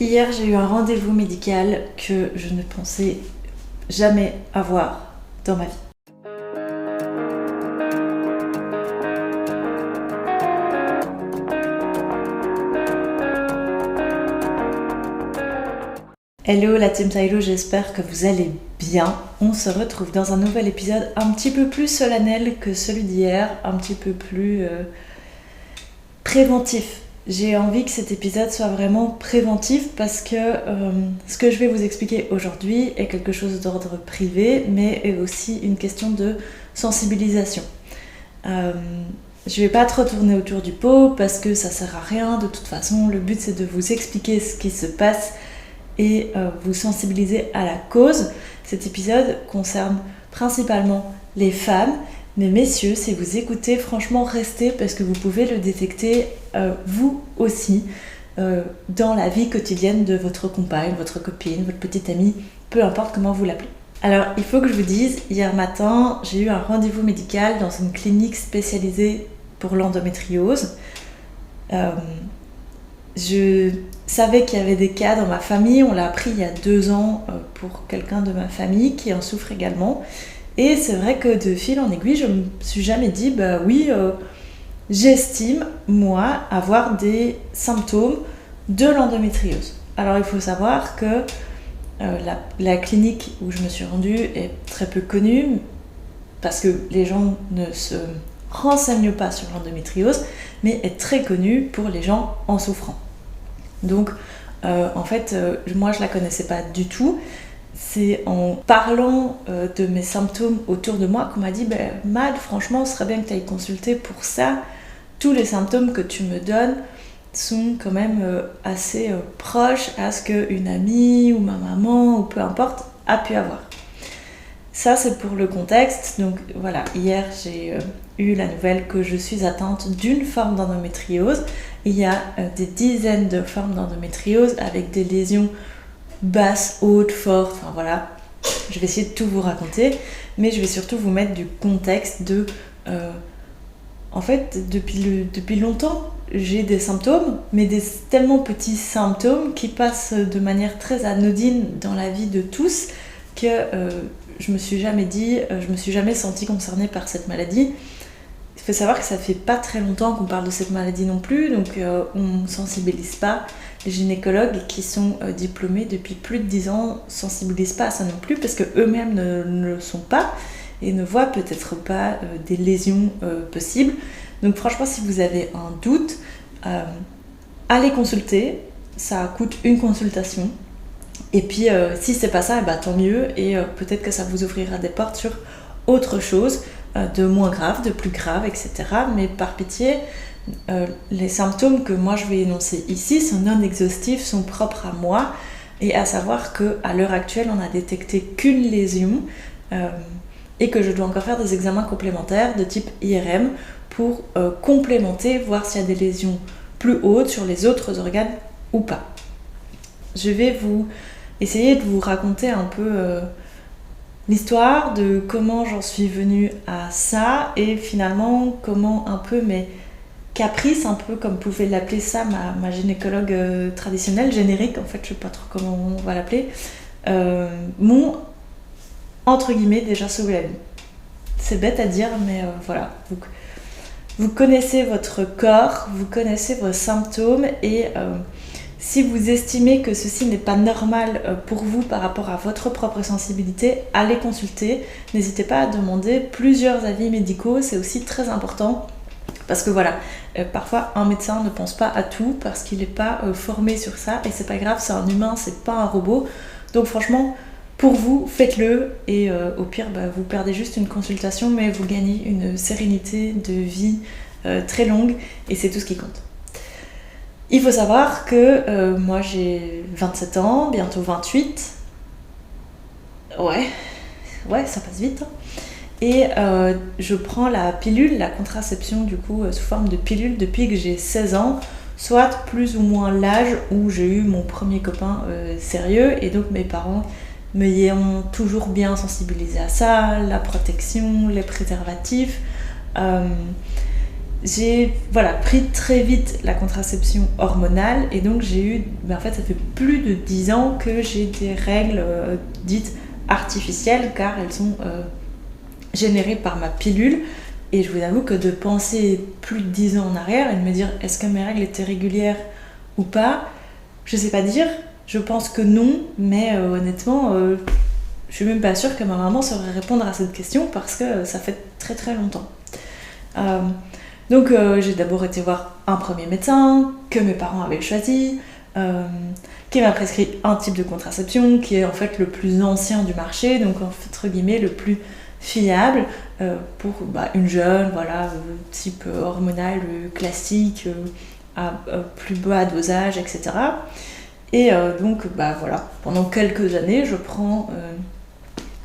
Hier, j'ai eu un rendez-vous médical que je ne pensais jamais avoir dans ma vie. Hello la team Tylo, j'espère que vous allez bien. On se retrouve dans un nouvel épisode un petit peu plus solennel que celui d'hier, un petit peu plus préventif. J'ai envie que cet épisode soit vraiment préventif parce que ce que je vais vous expliquer aujourd'hui est quelque chose d'ordre privé, mais est aussi une question de sensibilisation. Je vais pas trop tourner autour du pot parce que ça sert à rien. De toute façon, le but c'est de vous expliquer ce qui se passe et vous sensibiliser à la cause. Cet épisode concerne principalement les femmes, mais messieurs, si vous écoutez, franchement restez parce que vous pouvez le détecter vous aussi dans la vie quotidienne de votre compagne, votre copine, votre petite amie, peu importe comment vous l'appelez. Alors il faut que je vous dise, hier matin j'ai eu un rendez-vous médical dans une clinique spécialisée pour l'endométriose. Je savais qu'il y avait des cas dans ma famille, on l'a appris il y a 2 ans pour quelqu'un de ma famille qui en souffre également. Et c'est vrai que de fil en aiguille, je me suis jamais dit, bah oui, j'estime, moi, avoir des symptômes de l'endométriose. Alors il faut savoir que la clinique où je me suis rendue est très peu connue parce que les gens ne se renseignent pas sur l'endométriose, mais est très connue pour les gens en souffrant. Donc en fait, moi je la connaissais pas du tout. C'est en parlant de mes symptômes autour de moi qu'on m'a dit Mad, franchement, ce serait bien que tu ailles consulter pour ça. Tous les symptômes que tu me donnes sont quand même assez proches à ce qu'une amie ou ma maman ou peu importe a pu avoir. Ça c'est pour le contexte. Donc voilà, hier j'ai eu la nouvelle que je suis atteinte d'une forme d'endométriose. Il y a des dizaines de formes d'endométriose avec des lésions basses, hautes, fortes, enfin voilà. Je vais essayer de tout vous raconter, mais je vais surtout vous mettre du contexte de... en fait, depuis longtemps, j'ai des symptômes, mais des tellement petits symptômes qui passent de manière très anodine dans la vie de tous que je me suis jamais sentie concernée par cette maladie. Il faut savoir que ça fait pas très longtemps qu'on parle de cette maladie non plus, donc on sensibilise pas. Les gynécologues qui sont diplômés depuis plus de 10 ans sensibilisent pas à ça non plus parce que eux-mêmes ne le sont pas et ne voient peut-être pas des lésions possibles. Donc franchement, si vous avez un doute, allez consulter. Ça coûte une consultation. Et puis si c'est pas ça, tant mieux et peut-être que ça vous ouvrira des portes sur autre chose, de moins grave, de plus grave, etc. Mais par pitié, les symptômes que moi je vais énoncer ici sont non exhaustifs, sont propres à moi, et à savoir qu'à l'heure actuelle on n'a détecté qu'une lésion et que je dois encore faire des examens complémentaires de type IRM pour complémenter, voir s'il y a des lésions plus hautes sur les autres organes ou pas. Je vais essayer de vous raconter un peu l'histoire de comment j'en suis venue à ça et finalement comment un peu mes caprices, un peu comme pouvait l'appeler ça ma gynécologue traditionnelle, générique en fait, je sais pas trop comment on va l'appeler, m'ont entre guillemets déjà sauvé la vie. C'est bête à dire, mais voilà. Vous connaissez votre corps, vous connaissez vos symptômes et si vous estimez que ceci n'est pas normal pour vous par rapport à votre propre sensibilité, allez consulter. N'hésitez pas à demander plusieurs avis médicaux, c'est aussi très important. Parce que voilà, parfois un médecin ne pense pas à tout parce qu'il n'est pas formé sur ça et c'est pas grave, c'est un humain, c'est pas un robot. Donc franchement, pour vous, faites-le et au pire, vous perdez juste une consultation mais vous gagnez une sérénité de vie très longue et c'est tout ce qui compte. Il faut savoir que moi j'ai 27 ans, bientôt 28. Ouais, ça passe vite. Hein. Et je prends la pilule, la contraception du coup sous forme de pilule depuis que j'ai 16 ans, soit plus ou moins l'âge où j'ai eu mon premier copain sérieux. Et donc mes parents me y ont toujours bien sensibilisé à ça, la protection, les préservatifs. j'ai pris très vite la contraception hormonale et donc j'ai eu, en fait ça fait plus de 10 ans que j'ai des règles dites artificielles car elles sont générées par ma pilule. Et je vous avoue que de penser plus de 10 ans en arrière et de me dire est-ce que mes règles étaient régulières ou pas, je sais pas dire, je pense que non, mais honnêtement, je suis même pas sûre que ma maman saurait répondre à cette question parce que ça fait très très longtemps. Donc j'ai d'abord été voir un premier médecin que mes parents avaient choisi, qui m'a prescrit un type de contraception qui est en fait le plus ancien du marché, donc entre guillemets le plus fiable pour une jeune, type hormonal classique, à plus bas dosage, etc. Et donc pendant quelques années je prends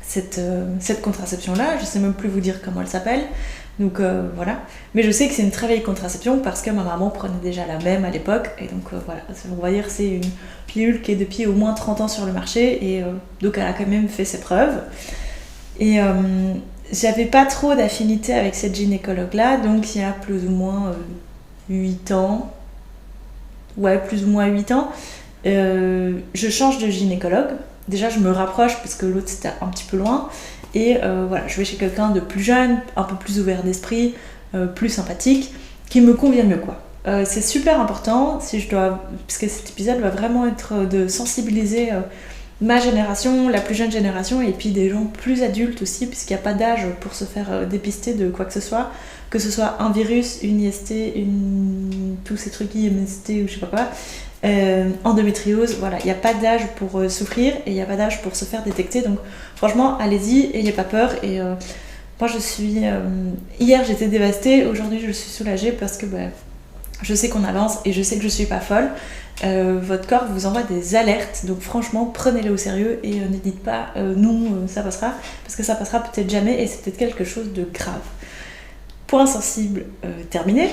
cette contraception-là, je sais même plus vous dire comment elle s'appelle, donc mais je sais que c'est une très vieille contraception parce que ma maman prenait déjà la même à l'époque, et donc on va dire que c'est une pilule qui est depuis au moins 30 ans sur le marché, et donc elle a quand même fait ses preuves. Et j'avais pas trop d'affinité avec cette gynécologue-là, donc il y a plus ou moins 8 ans, plus ou moins 8 ans, je change de gynécologue. Déjà je me rapproche parce que l'autre c'était un petit peu loin, et je vais chez quelqu'un de plus jeune, un peu plus ouvert d'esprit, plus sympathique, qui me convient mieux quoi. C'est super important, parce que cet épisode va vraiment être de sensibiliser ma génération, la plus jeune génération, et puis des gens plus adultes aussi, puisqu'il n'y a pas d'âge pour se faire dépister de quoi que ce soit un virus, une IST, tous ces trucs IMST ou je sais pas quoi, endométriose, il n'y a pas d'âge pour souffrir, et il n'y a pas d'âge pour se faire détecter, donc franchement allez-y, ayez pas peur. Et moi je suis... hier j'étais dévastée, aujourd'hui je suis soulagée parce que je sais qu'on avance et je sais que je suis pas folle. Votre corps vous envoie des alertes, donc franchement prenez-les au sérieux et ne dites pas non, ça passera, parce que ça passera peut-être jamais et c'est peut-être quelque chose de grave. Point sensible terminé.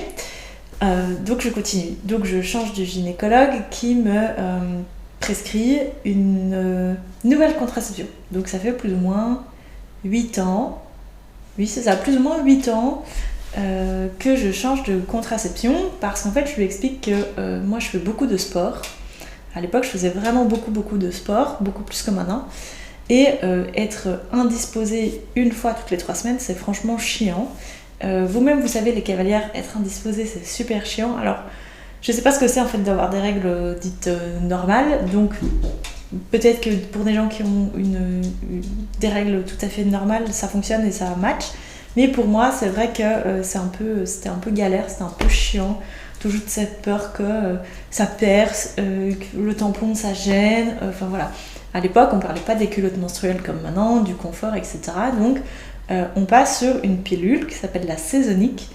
Donc je continue. Donc je change de gynécologue qui me prescrit une nouvelle contraception. Donc ça fait plus ou moins 8 ans. Oui, c'est ça, plus ou moins 8 ans que je change de contraception, parce qu'en fait je lui explique que moi je fais beaucoup de sport. À l'époque je faisais vraiment beaucoup de sport, beaucoup plus que maintenant, et être indisposée une fois toutes les 3 semaines c'est franchement chiant. Vous-même vous savez les cavalières, être indisposée c'est super chiant. Alors je sais pas ce que c'est en fait d'avoir des règles dites normales, donc peut-être que pour des gens qui ont des règles tout à fait normales ça fonctionne et ça match. Mais pour moi, c'est vrai que c'était un peu galère, c'était un peu chiant. Toujours cette peur que ça perce, que le tampon ça gêne. Enfin voilà. À l'époque, on parlait pas des culottes menstruelles comme maintenant, du confort, etc. Donc, on passe sur une pilule qui s'appelle la Sezonic,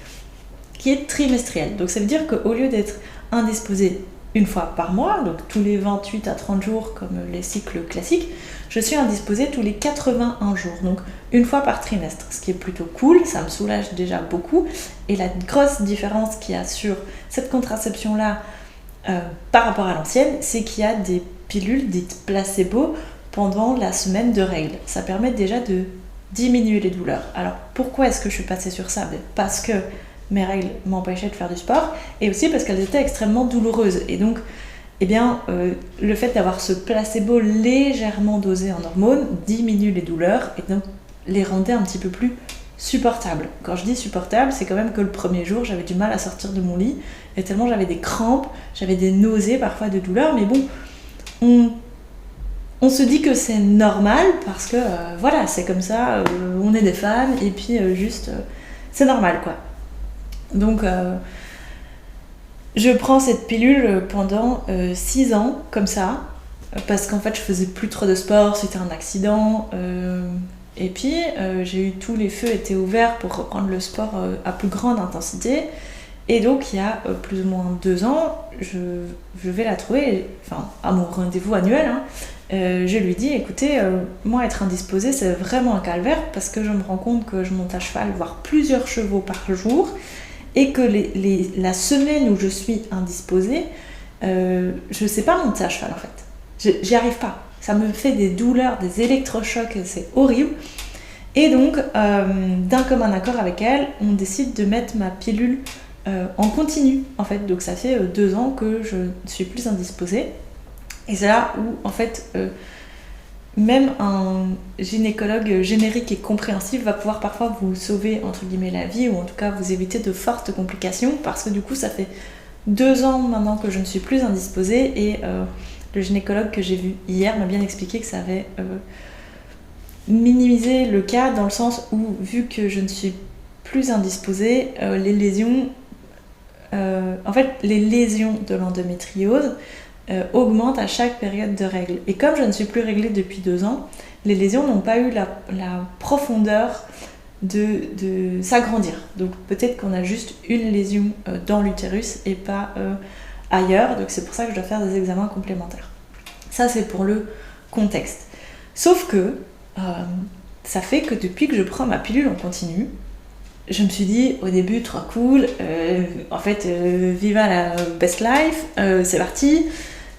qui est trimestrielle. Donc, ça veut dire qu'au lieu d'être indisposée une fois par mois, donc tous les 28 à 30 jours comme les cycles classiques, je suis indisposée tous les 81 jours, donc une fois par trimestre, ce qui est plutôt cool, ça me soulage déjà beaucoup. Et la grosse différence qu'il y a sur cette contraception-là par rapport à l'ancienne, c'est qu'il y a des pilules dites placebo pendant la semaine de règles. Ça permet déjà de diminuer les douleurs. Alors pourquoi est-ce que je suis passée sur ça ? Parce que mes règles m'empêchaient de faire du sport, et aussi parce qu'elles étaient extrêmement douloureuses. Et donc, le fait d'avoir ce placebo légèrement dosé en hormones diminue les douleurs et donc les rendait un petit peu plus supportables. Quand je dis supportable, c'est quand même que le premier jour, j'avais du mal à sortir de mon lit, et tellement j'avais des crampes, j'avais des nausées, parfois de douleurs, mais bon, on se dit que c'est normal parce que c'est comme ça, on est des femmes, et puis c'est normal quoi. Donc je prends cette pilule pendant 6 ans comme ça, parce qu'en fait je faisais plus trop de sport, c'était un accident, et puis j'ai eu tous les feux étaient ouverts pour reprendre le sport à plus grande intensité, et donc il y a plus ou moins 2 ans je vais la trouver, à mon rendez-vous annuel, je lui dis écoutez, moi être indisposée c'est vraiment un calvaire, parce que je me rends compte que je monte à cheval voire plusieurs chevaux par jour, et que la semaine où je suis indisposée, je sais pas monter à cheval en fait. J'y arrive pas. Ça me fait des douleurs, des électrochocs, c'est horrible. Et donc, d'un commun accord avec elle, on décide de mettre ma pilule en continu en fait. Donc ça fait 2 ans que je ne suis plus indisposée. Et c'est là où en fait même un gynécologue générique et compréhensif va pouvoir parfois vous sauver entre guillemets la vie, ou en tout cas vous éviter de fortes complications, parce que du coup ça fait 2 ans maintenant que je ne suis plus indisposée, et le gynécologue que j'ai vu hier m'a bien expliqué que ça avait minimisé le cas, dans le sens où vu que je ne suis plus indisposée, les lésions de l'endométriose augmente à chaque période de règles. Et comme je ne suis plus réglée depuis 2 ans, les lésions n'ont pas eu la profondeur de s'agrandir. Donc peut-être qu'on a juste une lésion dans l'utérus et pas ailleurs. Donc c'est pour ça que je dois faire des examens complémentaires. Ça c'est pour le contexte. Sauf que ça fait que depuis que je prends ma pilule en continu, je me suis dit au début trop cool, en fait viva la best life, c'est parti.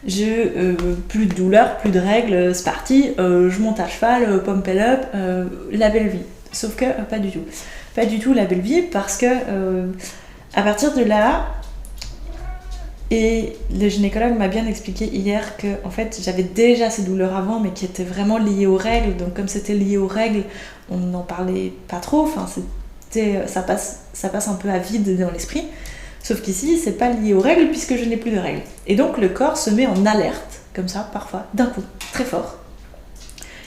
Plus de douleur, plus de règles, c'est parti, je monte à cheval, pump it up, la belle vie. Sauf que pas du tout. Pas du tout la belle vie, parce que à partir de là, et le gynécologue m'a bien expliqué hier que en fait j'avais déjà ces douleurs avant, mais qui étaient vraiment liées aux règles. Donc comme c'était lié aux règles, on n'en parlait pas trop, enfin ça passe un peu à vide dans l'esprit. Sauf qu'ici, c'est pas lié aux règles puisque je n'ai plus de règles. Et donc le corps se met en alerte, comme ça, parfois, d'un coup, très fort.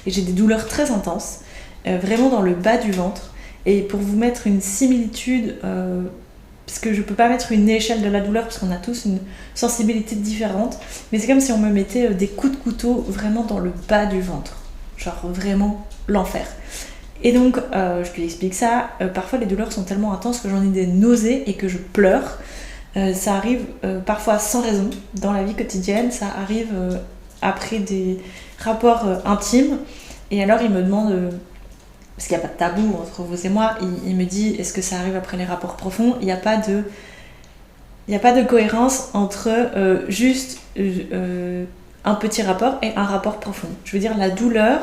Et j'ai des douleurs très intenses, vraiment dans le bas du ventre. Et pour vous mettre une similitude, parce que je peux pas mettre une échelle de la douleur parce qu'on a tous une sensibilité différente, mais c'est comme si on me mettait des coups de couteau vraiment dans le bas du ventre. Genre vraiment l'enfer. Et donc, je lui explique ça, parfois les douleurs sont tellement intenses que j'en ai des nausées et que je pleure. Ça arrive parfois sans raison dans la vie quotidienne, ça arrive après des rapports intimes. Et alors il me demande, parce qu'il n'y a pas de tabou entre vous et moi, il me dit est-ce que ça arrive après les rapports profonds ? Il n'y a pas de cohérence entre juste un petit rapport et un rapport profond. Je veux dire, la douleur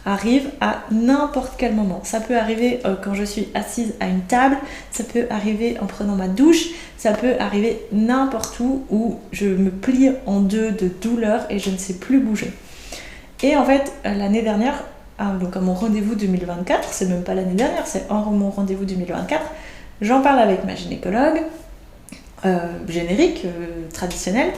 arrive à n'importe quel moment. Ça peut arriver quand je suis assise à une table, ça peut arriver en prenant ma douche, ça peut arriver n'importe où je me plie en deux de douleur et je ne sais plus bouger. Et en fait, l'année dernière, donc à mon rendez-vous 2024, c'est même pas l'année dernière, c'est mon rendez-vous 2024, j'en parle avec ma gynécologue, générique, traditionnelle,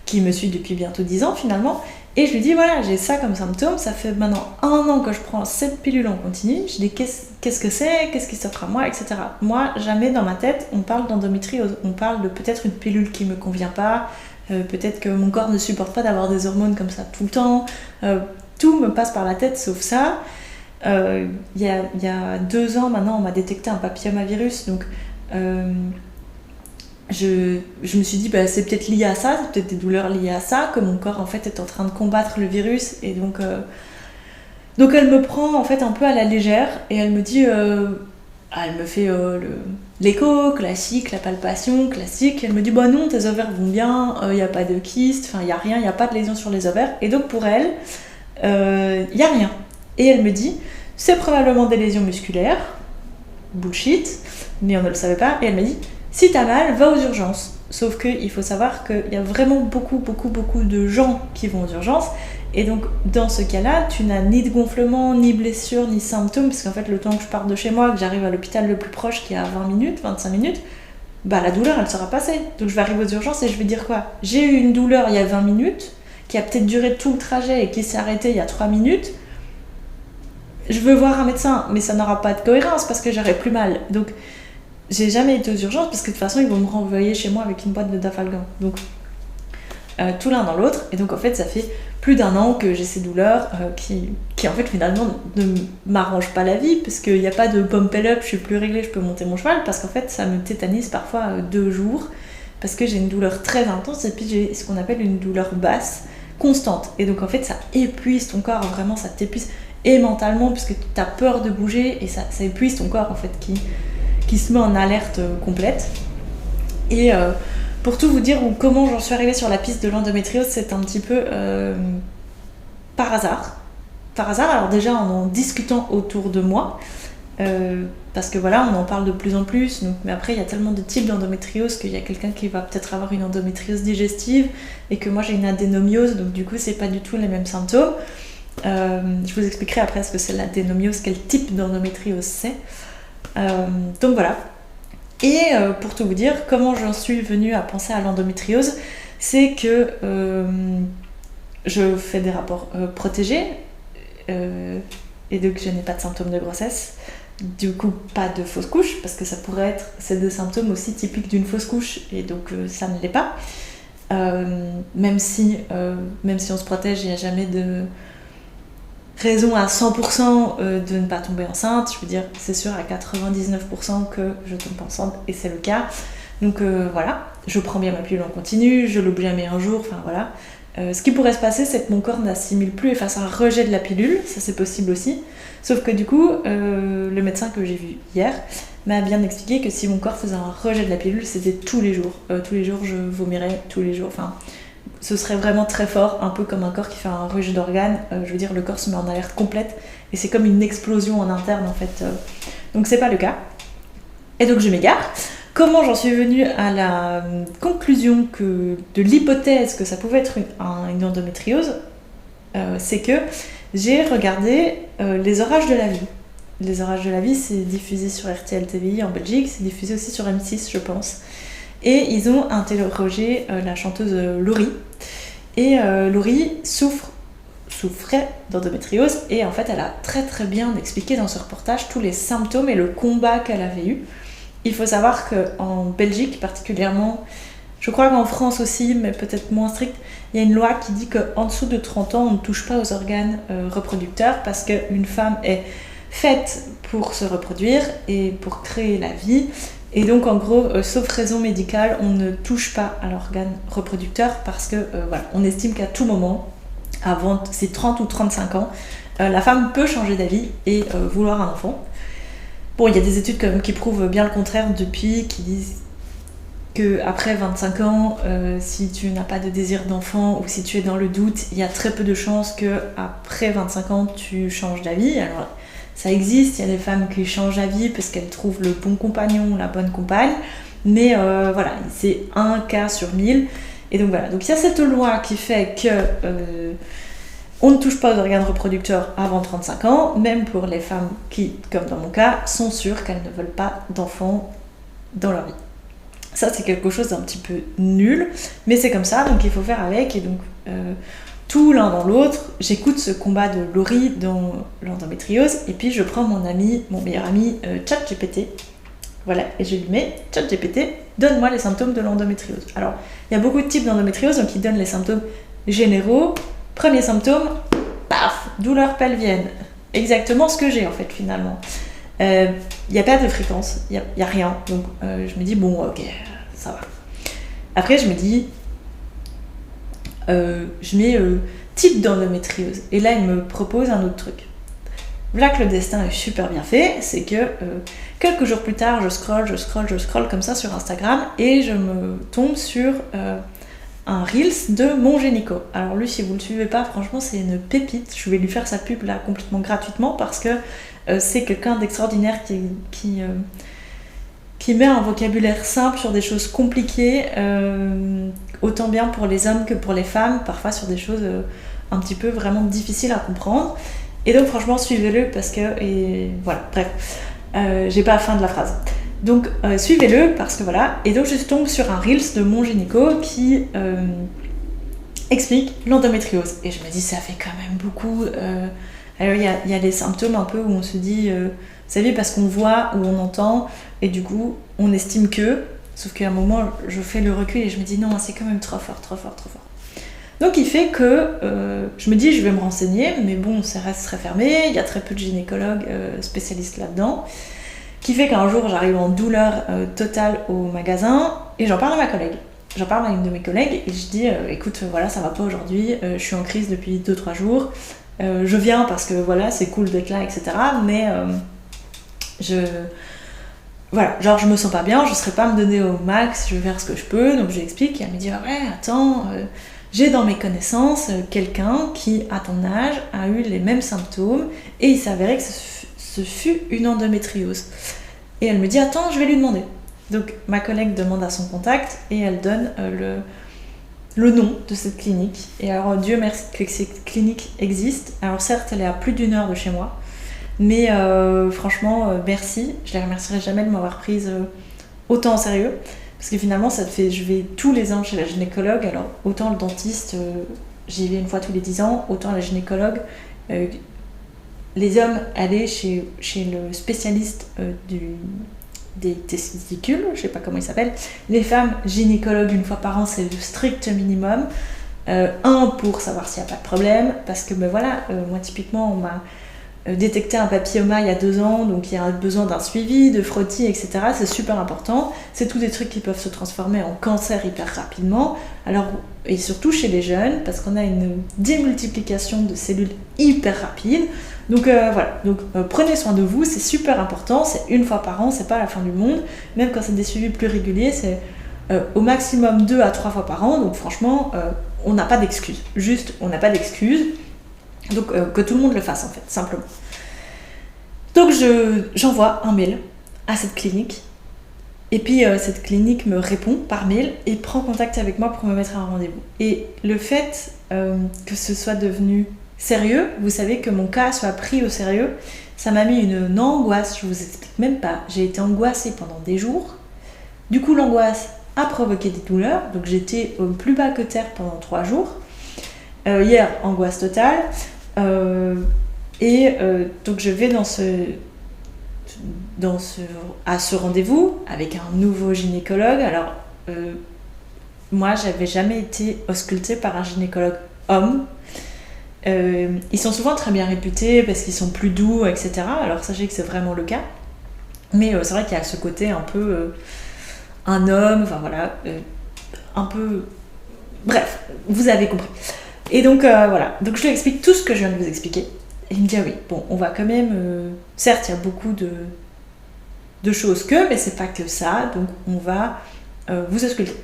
qui me suit depuis bientôt 10 ans finalement, et je lui dis voilà, j'ai ça comme symptôme, ça fait maintenant 1 an que je prends cette pilule en continu. Je dis qu'est-ce que c'est, qu'est-ce qui s'offre à moi, etc. Moi, jamais dans ma tête on parle d'endométriose, on parle de peut-être une pilule qui me convient pas, peut-être que mon corps ne supporte pas d'avoir des hormones comme ça tout le temps, tout me passe par la tête sauf ça. Il y a 2 ans maintenant on m'a détecté un papillomavirus, donc je me suis dit c'est peut-être lié à ça, c'est peut-être des douleurs liées à ça, que mon corps en fait est en train de combattre le virus, et donc elle me prend en fait un peu à la légère et elle me dit elle me fait l'écho classique, la palpation classique, elle me dit non, tes ovaires vont bien, il n'y a pas de kyste, enfin il n'y a rien, il n'y a pas de lésion sur les ovaires, et donc pour elle il n'y a rien, et elle me dit c'est probablement des lésions musculaires, bullshit, mais on ne le savait pas, et elle m'a dit si t'as mal, va aux urgences. Sauf qu'il faut savoir qu'il y a vraiment beaucoup de gens qui vont aux urgences. Et donc, dans ce cas-là, tu n'as ni de gonflement, ni blessure, ni symptômes. Parce qu'en fait, le temps que je parte de chez moi, que j'arrive à l'hôpital le plus proche, qui est à 20 minutes, 25 minutes, la douleur, elle sera passée. Donc, je vais arriver aux urgences et je vais dire quoi ? J'ai eu une douleur il y a 20 minutes, qui a peut-être duré tout le trajet et qui s'est arrêtée il y a 3 minutes. Je veux voir un médecin, mais ça n'aura pas de cohérence parce que j'aurai plus mal. Donc, j'ai jamais été aux urgences parce que de toute façon ils vont me renvoyer chez moi avec une boîte de Dafalgan. Donc tout l'un dans l'autre, et donc en fait ça fait plus d'1 an que j'ai ces douleurs qui en fait finalement ne m'arrangent pas la vie, parce qu'il n'y a pas de pump it up, je suis plus réglée, je peux monter mon cheval, parce qu'en fait ça me tétanise parfois 2 jours parce que j'ai une douleur très intense et puis j'ai ce qu'on appelle une douleur basse constante, et donc en fait ça épuise ton corps, vraiment ça t'épuise, et mentalement puisque tu as peur de bouger, et ça épuise ton corps en fait qui se met en alerte complète. Et pour tout vous dire comment j'en suis arrivée sur la piste de l'endométriose, c'est un petit peu par hasard. Alors déjà en discutant autour de moi, parce que voilà, on en parle de plus en plus, donc, mais après il y a tellement de types d'endométriose qu'il y a quelqu'un qui va peut-être avoir une endométriose digestive et que moi j'ai une adénomiose, donc du coup c'est pas du tout les mêmes symptômes. Je vous expliquerai après ce que c'est l'adénomiose, quel type d'endométriose c'est. Donc voilà. Et pour tout vous dire, comment j'en suis venue à penser à l'endométriose, c'est que je fais des rapports protégés et donc je n'ai pas de symptômes de grossesse. Du coup, pas de fausse couche, parce que ça pourrait être ces deux symptômes aussi typiques d'une fausse couche, et donc ça ne l'est pas. Même si on se protège, il n'y a jamais de raison à 100% de ne pas tomber enceinte. Je veux dire, c'est sûr à 99% que je tombe enceinte, et c'est le cas. Donc voilà, je prends bien ma pilule en continu, je l'oublie jamais un jour, enfin voilà. Ce qui pourrait se passer, c'est que mon corps n'assimile plus et fasse un rejet de la pilule, ça c'est possible aussi. Sauf que du coup, le médecin que j'ai vu hier m'a bien expliqué que si mon corps faisait un rejet de la pilule, c'était tous les jours. Tous les jours, je vomirais, tous les jours. Enfin, ce serait vraiment très fort, un peu comme un corps qui fait un rejet d'organes. Je veux dire, le corps se met en alerte complète et c'est comme une explosion en interne en fait. Donc c'est pas le cas. Et donc je m'égare. Comment j'en suis venue à la conclusion de l'hypothèse que ça pouvait être une endométriose, c'est que j'ai regardé les orages de la vie. Les orages de la vie, c'est diffusé sur RTL TVI en Belgique, c'est diffusé aussi sur M6, je pense. Et ils ont interrogé la chanteuse Laurie. Et Laurie souffrait d'endométriose, et en fait elle a très très bien expliqué dans ce reportage tous les symptômes et le combat qu'elle avait eu. Il faut savoir qu'en Belgique particulièrement, je crois qu'en France aussi, mais peut-être moins strict, il y a une loi qui dit qu'en dessous de 30 ans, on ne touche pas aux organes reproducteurs, parce qu'une femme est faite pour se reproduire et pour créer la vie. Et donc en gros, sauf raison médicale, on ne touche pas à l'organe reproducteur, parce que voilà, on estime qu'à tout moment, avant ses 30 ou 35 ans, la femme peut changer d'avis et vouloir un enfant. Bon, il y a des études quand même qui prouvent bien le contraire depuis, qui disent qu'après 25 ans, si tu n'as pas de désir d'enfant ou si tu es dans le doute, il y a très peu de chances qu'après 25 ans, tu changes d'avis. Alors, ça existe, il y a des femmes qui changent d'avis parce qu'elles trouvent le bon compagnon, la bonne compagne, mais voilà, c'est un cas sur 1000. Et donc voilà, donc il y a cette loi qui fait que on ne touche pas aux organes reproducteurs avant 35 ans, même pour les femmes qui, comme dans mon cas, sont sûres qu'elles ne veulent pas d'enfants dans leur vie. Ça, c'est quelque chose d'un petit peu nul, mais c'est comme ça, donc il faut faire avec. Et donc, tout l'un dans l'autre, j'écoute ce combat de Laurie dans l'endométriose, et puis je prends mon meilleur ami ChatGPT, voilà, et je lui mets ChatGPT, donne-moi les symptômes de l'endométriose. Alors, il y a beaucoup de types d'endométriose, donc il donne les symptômes généraux. Premier symptôme, paf, douleur pelvienne. Exactement ce que j'ai en fait finalement. Il n'y a pas de fréquence, il n'y a rien. Donc je me dis, bon, ok, ça va. Après, je me dis, je mets type d'endométriose. Et là, il me propose un autre truc. Là que le destin est super bien fait, c'est que quelques jours plus tard, je scroll comme ça sur Instagram et je me tombe sur un Reels de mon gynéco. Alors lui, si vous ne le suivez pas, franchement, c'est une pépite. Je vais lui faire sa pub là complètement gratuitement parce que c'est quelqu'un d'extraordinaire qui met un vocabulaire simple sur des choses compliquées, autant bien pour les hommes que pour les femmes, parfois sur des choses un petit peu vraiment difficiles à comprendre. Et donc franchement, suivez-le parce que... Et voilà, bref. J'ai pas la fin de la phrase. Donc suivez-le parce que voilà. Et donc je tombe sur un Reels de mon gynéco qui explique l'endométriose. Et je me dis, ça fait quand même beaucoup. Alors il y a des symptômes un peu où on se dit, vous savez, parce qu'on voit ou on entend, et du coup on estime que, sauf qu'à un moment je fais le recul et je me dis non, c'est quand même trop fort. Donc il fait que je me dis, je vais me renseigner, mais bon, ça reste très fermé, il y a très peu de gynécologues spécialistes là-dedans, qui fait qu'un jour j'arrive en douleur totale au magasin et j'en parle à ma collègue. J'en parle à une de mes collègues et je dis écoute, voilà, ça va pas aujourd'hui, je suis en crise depuis 2-3 jours, je viens parce que voilà, c'est cool d'être là, etc. Mais voilà, genre je me sens pas bien, je serais pas me donner au max, je vais faire ce que je peux. Donc je lui explique et elle me dit ouais, attends, j'ai dans mes connaissances quelqu'un qui, à ton âge, a eu les mêmes symptômes et il s'avérait que ce fut une endométriose. Et elle me dit, attends, je vais lui demander. Donc ma collègue demande à son contact et elle donne le nom de cette clinique. Et alors Dieu merci que cette clinique existe. Alors certes, elle est à plus d'1 heure de chez moi, mais franchement, merci. Je les remercierai jamais de m'avoir prise autant en sérieux. Parce que finalement, ça te fait, je vais tous les ans chez la gynécologue. Alors autant le dentiste, j'y vais 1 fois tous les 10 ans, autant la gynécologue, les hommes allaient chez le spécialiste des testicules, je sais pas comment il s'appelle. Les femmes, gynécologues 1 fois par an, c'est le strict minimum. Pour savoir s'il n'y a pas de problème, parce que moi typiquement on m'a détecté un papilloma il y a 2 ans, donc il y a besoin d'un suivi, de frottis, etc. C'est super important. C'est tous des trucs qui peuvent se transformer en cancer hyper rapidement. Alors, et surtout chez les jeunes, parce qu'on a une démultiplication de cellules hyper rapide. Donc prenez soin de vous, c'est super important, c'est 1 fois par an, c'est pas la fin du monde. Même quand c'est des suivis plus réguliers, c'est au maximum 2 à 3 fois par an. Donc franchement, on n'a pas d'excuses. Juste, on n'a pas d'excuses. Donc que tout le monde le fasse en fait, simplement. Donc j'envoie un mail à cette clinique. Et puis cette clinique me répond par mail et prend contact avec moi pour me mettre un rendez-vous. Et le fait que ce soit devenu sérieux, vous savez que mon cas soit pris au sérieux, ça m'a mis une angoisse, je vous explique même pas. J'ai été angoissée pendant des jours. Du coup, l'angoisse a provoqué des douleurs, donc j'étais au plus bas que terre pendant 3 jours. Hier, angoisse totale. Donc je vais à ce rendez-vous avec un nouveau gynécologue. Alors, moi, j'avais jamais été auscultée par un gynécologue homme. Ils sont souvent très bien réputés parce qu'ils sont plus doux, etc. Alors sachez que c'est vraiment le cas. Mais c'est vrai qu'il y a ce côté un peu un homme, enfin voilà, un peu... Bref, vous avez compris. Et donc donc je lui explique tout ce que je viens de vous expliquer. Et il me dit, ah oui, bon, on va quand même... certes, il y a beaucoup de choses mais c'est pas que ça, donc on va vous ausculter.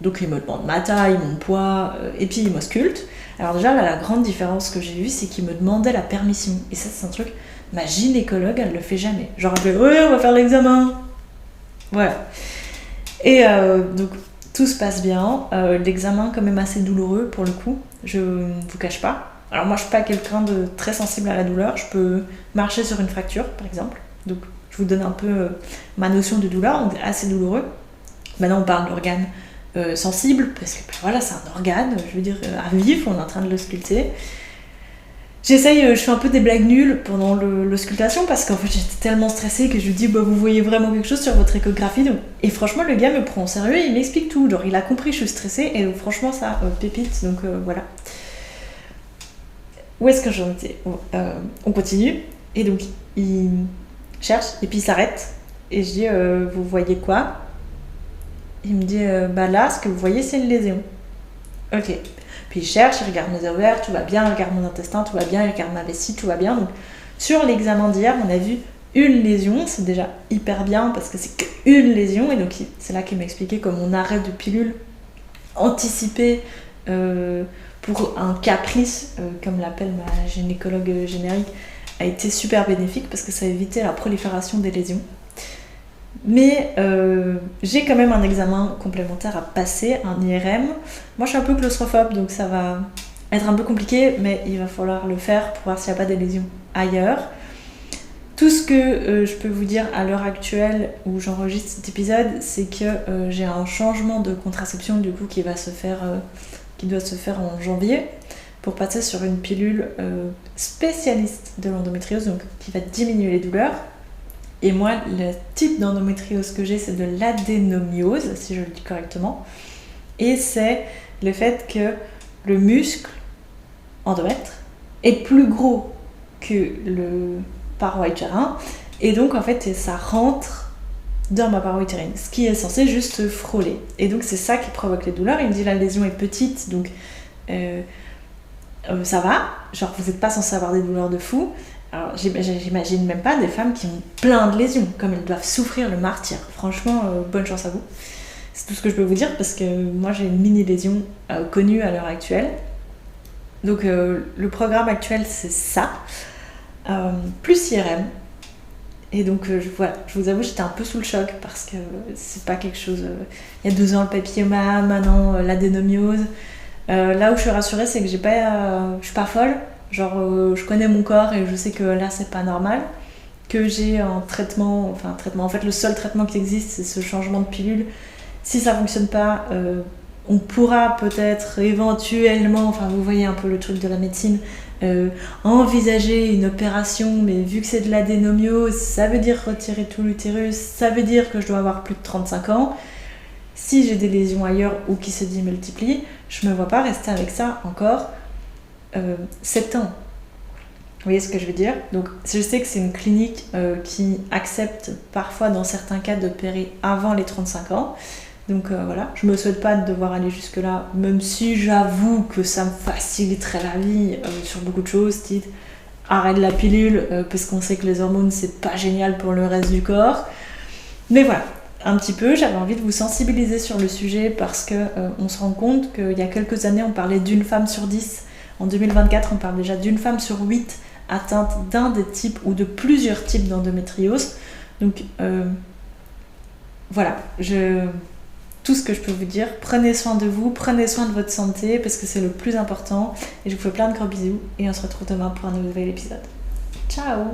Donc il me demande ma taille, mon poids, et puis il m'ausculte. Alors déjà, là, la grande différence que j'ai vue, c'est qu'il me demandait la permission. Et ça, c'est un truc, ma gynécologue, elle le fait jamais. Genre, elle fait, oui, on va faire l'examen. Voilà. Et donc, tout se passe bien. L'examen, quand même assez douloureux, pour le coup. Je ne vous cache pas. Alors moi, je suis pas quelqu'un de très sensible à la douleur. Je peux marcher sur une fracture, par exemple. Donc, je vous donne un peu ma notion de douleur. Donc, assez douloureux. Maintenant, on parle d'organes sensible, parce que voilà, c'est un organe, je veux dire, à vif, on est en train de l'ausculter. Je fais un peu des blagues nulles pendant l'auscultation, parce qu'en fait j'étais tellement stressée que je lui dis, bah, vous voyez vraiment quelque chose sur votre échographie, donc... Et franchement, le gars me prend au sérieux, il m'explique tout, genre il a compris que je suis stressée, et donc franchement ça pépite, donc voilà. Où est-ce que j'en étais? On continue, et donc il cherche, et puis il s'arrête, et je dis, vous voyez quoi? Il me dit, là, ce que vous voyez, c'est une lésion. Ok. Puis il cherche, il regarde mes ovaires, tout va bien, il regarde mon intestin, tout va bien, il regarde ma vessie, tout va bien. Donc, sur l'examen d'hier, on a vu une lésion, c'est déjà hyper bien parce que c'est qu'une lésion. Et donc, c'est là qu'il m'a expliqué que mon arrêt de pilule anticipé pour un caprice, comme l'appelle ma gynécologue générique, a été super bénéfique parce que ça a évité la prolifération des lésions. Mais j'ai quand même un examen complémentaire à passer, un IRM. Moi je suis un peu claustrophobe, donc ça va être un peu compliqué, mais il va falloir le faire pour voir s'il n'y a pas des lésions ailleurs. Tout ce que je peux vous dire à l'heure actuelle où j'enregistre cet épisode, c'est que j'ai un changement de contraception du coup qui doit se faire en janvier pour passer sur une pilule spécialiste de l'endométriose, donc qui va diminuer les douleurs. Et moi, le type d'endométriose que j'ai, c'est de l'adénomiose, si je le dis correctement. Et c'est le fait que le muscle endomètre est plus gros que le paroi utérin. Et donc, en fait, ça rentre dans ma paroi utérine, ce qui est censé juste frôler. Et donc, c'est ça qui provoque les douleurs. Il me dit la lésion est petite, donc ça va. Genre, vous n'êtes pas censé avoir des douleurs de fou. Alors, j'imagine même pas des femmes qui ont plein de lésions, comme elles doivent souffrir le martyre. Franchement, bonne chance à vous. C'est tout ce que je peux vous dire, parce que moi j'ai une mini-lésion connue à l'heure actuelle. Donc le programme actuel c'est ça, plus IRM. Et donc voilà, je vous avoue, j'étais un peu sous le choc parce que c'est pas quelque chose... il y a 2 ans le papilloma, maintenant l'adénomiose. Là où je suis rassurée, c'est que je suis pas folle. Genre, je connais mon corps et je sais que là, c'est pas normal. Que j'ai un traitement, en fait, le seul traitement qui existe, c'est ce changement de pilule. Si ça fonctionne pas, on pourra peut-être éventuellement, enfin, vous voyez un peu le truc de la médecine, envisager une opération, mais vu que c'est de l'adénomiose, ça veut dire retirer tout l'utérus, ça veut dire que je dois avoir plus de 35 ans. Si j'ai des lésions ailleurs ou qui se démultiplient, je me vois pas rester avec ça encore 7 ans. Vous voyez ce que je veux dire? Donc je sais que c'est une clinique qui accepte parfois dans certains cas d'opérer avant les 35 ans. Donc voilà, je me souhaite pas de devoir aller jusque là, même si j'avoue que ça me faciliterait la vie sur beaucoup de choses, type arrête la pilule, parce qu'on sait que les hormones c'est pas génial pour le reste du corps. Mais voilà, un petit peu, j'avais envie de vous sensibiliser sur le sujet parce que on se rend compte qu'il y a quelques années on parlait d'une femme sur 10, en 2024 on parle déjà d'une femme sur 8 atteinte d'un des types ou de plusieurs types d'endométriose. Donc voilà, tout ce que je peux vous dire, prenez soin de vous, prenez soin de votre santé parce que c'est le plus important et je vous fais plein de gros bisous et on se retrouve demain pour un nouvel épisode. Ciao!